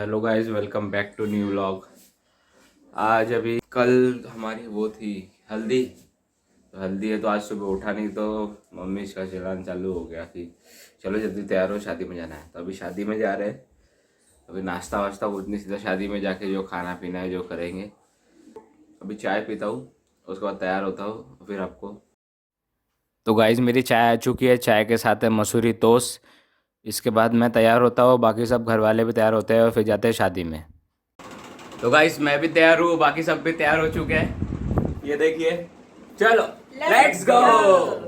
Hello guys, welcome back to new vlog. आज अभी कल हमारी वो थी हल्दी, तो हल्दी है तो आज सुबह उठा नहीं तो मम्मी इसका चलान चालू हो गया कि चलो जल्दी तैयार हो, शादी में जाना है। तो अभी शादी में जा रहे हैं। अभी नाश्ता वाश्ता कुछ नहीं, सीधा शादी में जाके जो खाना पीना है जो करेंगे। अभी चाय पीता हूँ, उसके बाद तैयार होता हूँ, फिर आपको। तो गाइस मेरी चाय आ चुकी है, चाय के साथ है मसूरी टोस्ट। इसके बाद मैं तैयार होता हूँ, बाकी सब घर वाले भी तैयार होते हैं और फिर जाते हैं शादी में। तो गाइस मैं भी तैयार हूँ, बाकी सब भी तैयार हो चुके हैं। ये देखिए, चलो लेट्स गो।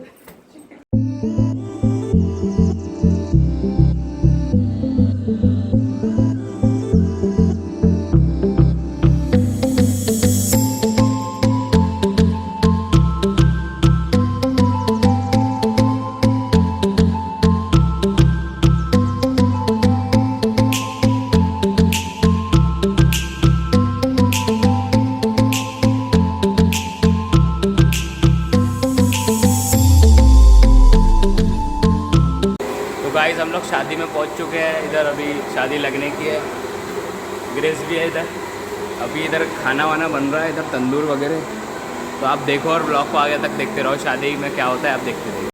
गाइस हम लोग शादी में पहुंच चुके हैं। इधर अभी शादी लगने की है, ग्रेस भी है इधर। अभी इधर खाना वाना बन रहा है, इधर तंदूर वगैरह। तो आप देखो और ब्लॉग को आगे तक देखते रहो, शादी में क्या होता है आप देखते रहो।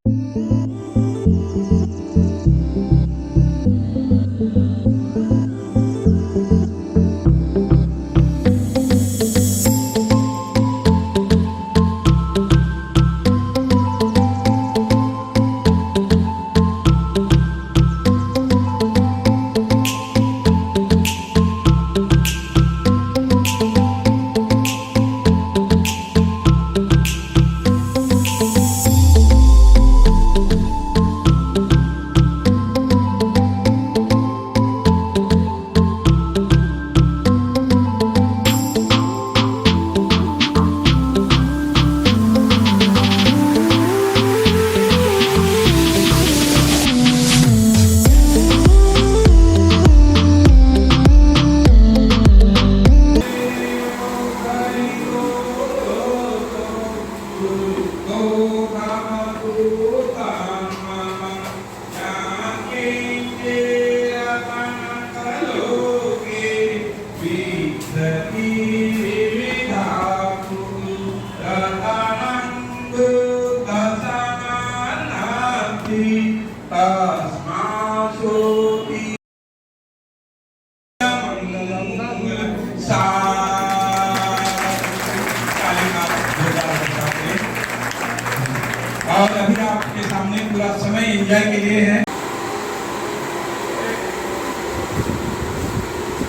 और अभी आपके सामने पूरा समय एंजॉय के लिए है।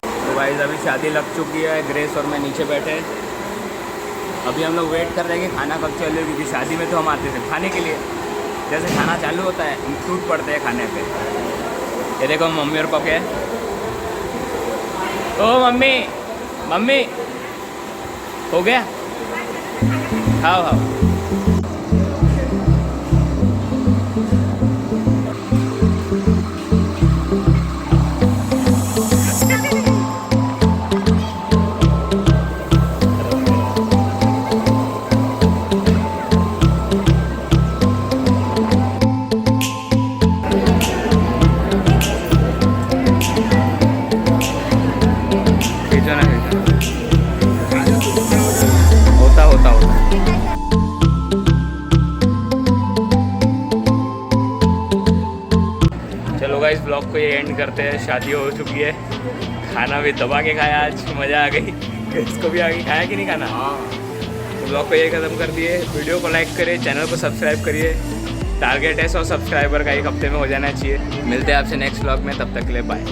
तो गाइस अभी शादी लग चुकी है, ग्रेस और मैं नीचे बैठे हैं। अभी हम लोग वेट कर रहे हैं कि खाना कब चले, क्योंकि शादी में तो हम आते थे खाने के लिए। जैसे खाना चालू होता है हम टूट पड़ते हैं खाने पे। ये देखो मम्मी और पापा है। ओ मम्मी, मम्मी हो गया, खाओ खाओ। होता चलो गाइस ब्लॉग को ये एंड करते हैं। शादी हो चुकी है, खाना भी दबा के खाया, आज मज़ा आ गई। इसको भी आगे खाया कि नहीं खाना? तो ब्लॉग को ये ख़त्म कर दिए। वीडियो को लाइक करिए, चैनल को सब्सक्राइब करिए। टारगेट है 100 सब्सक्राइबर का, एक हफ्ते में हो जाना चाहिए। मिलते हैं आपसे नेक्स्ट ब्लॉग में, तब तक के लिए बाय।